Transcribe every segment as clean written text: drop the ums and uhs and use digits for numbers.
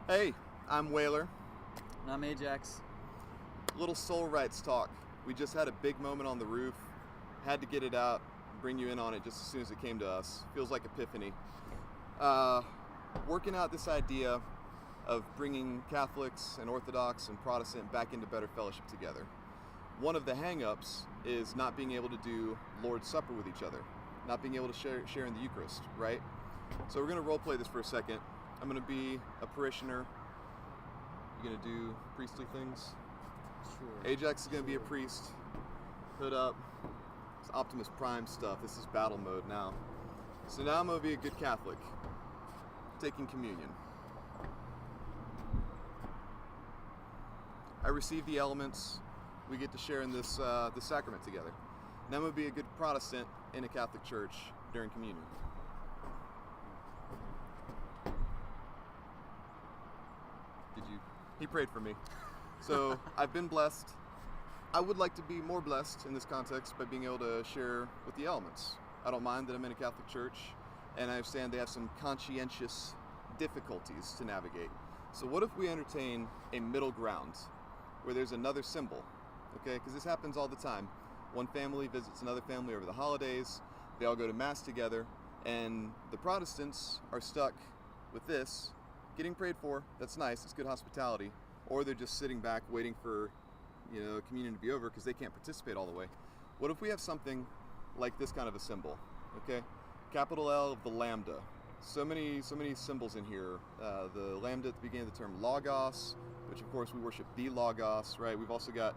Hey, I'm Whaler. And I'm Ajax. Little soul rights talk. We just had a big moment on the roof. Had to get it out, bring you in on it just as soon as it came to us. Feels like epiphany. Working out this idea of bringing Catholics and Orthodox and Protestant back into better fellowship together. One of the hang-ups is not being able to do Lord's Supper with each other, not being able to share in the Eucharist, right? So we're going to role play this for a second. I'm going to be a parishioner. You're going to do priestly things. Sure. Ajax is going to be a priest. Hood up. It's Optimus Prime stuff. This is battle mode now. So now I'm going to be a good Catholic. Taking communion. I receive the elements. We get to share in this sacrament together. Now I'm going to be a good Protestant in a Catholic church during communion. He prayed for me. So I've been blessed. I would like to be more blessed in this context by being able to share with the elements. I don't mind that I'm in a Catholic church, and I understand they have some conscientious difficulties to navigate. So what if we entertain a middle ground where there's another symbol? Okay, because this happens all the time. One family visits another family over the holidays, they all go to Mass together, and the Protestants are stuck with this, getting prayed for. That's nice, it's good hospitality. Or they're just sitting back waiting for, communion to be over because they can't participate all the way. What if we have something like this kind of a symbol? Okay, capital L of the lambda. So many symbols in here. The lambda at the beginning of the term logos, which of course we worship the logos, right? We've also got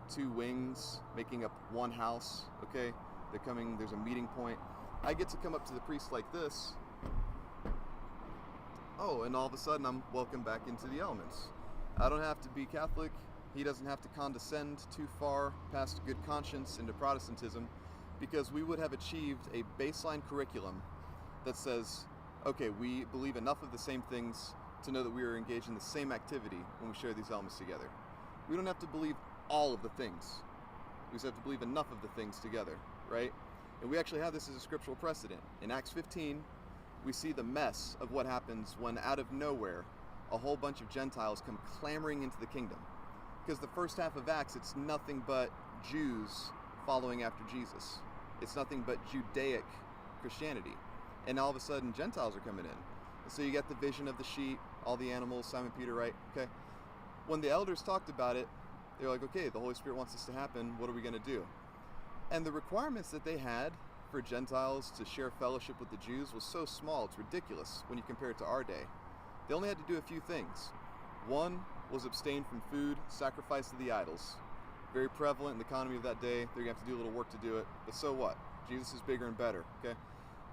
two wings making up one house. Okay, there's a meeting point. I get to come up to the priest like this. Oh, and all of a sudden I'm welcomed back into the elements. I don't have to be Catholic. He doesn't have to condescend too far past good conscience into Protestantism, because we would have achieved a baseline curriculum that says, okay, we believe enough of the same things to know that we are engaged in the same activity when we share these elements together. We don't have to believe all of the things. We just have to believe enough of the things together, right? And we actually have this as a scriptural precedent. In Acts 15, we see the mess of what happens when out of nowhere a whole bunch of Gentiles come clamoring into the kingdom. Because the first half of Acts, it's nothing but Jews following after Jesus. It's nothing but Judaic Christianity. And all of a sudden Gentiles are coming in. And so you get the vision of the sheep, all the animals, Simon Peter, right? Okay. When the elders talked about it, they're like, okay, the Holy Spirit wants this to happen. What are we going to do? And the requirements that they had for Gentiles to share fellowship with the Jews was so small, it's ridiculous when you compare it to our day. They only had to do a few things. One was abstain from food sacrificed to the idols. Very prevalent in the economy of that day. They're going to have to do a little work to do it, but so what? Jesus is bigger and better, okay?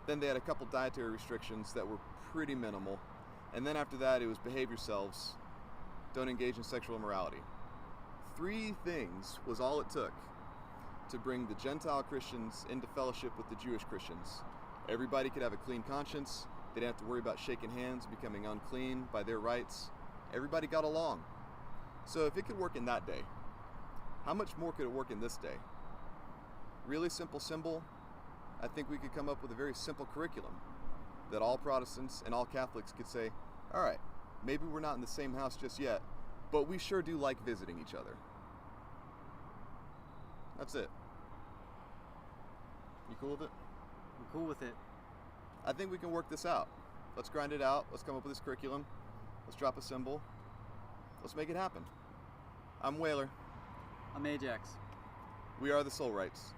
Then they had a couple dietary restrictions that were pretty minimal. And then after that, it was behave yourselves. Don't engage in sexual immorality. 3 things was all it took to bring the Gentile Christians into fellowship with the Jewish Christians. Everybody could have a clean conscience. They didn't have to worry about shaking hands, becoming unclean by their rights. Everybody got along. So if it could work in that day, how much more could it work in this day? Really simple symbol. I think we could come up with a very simple curriculum that all Protestants and all Catholics could say, all right, maybe we're not in the same house just yet, but we sure do like visiting each other. That's it. You cool with it? I'm cool with it. I think we can work this out. Let's grind it out. Let's come up with this curriculum. Let's drop a symbol. Let's make it happen. I'm Whaler. I'm Ajax. We are the Soul Rights.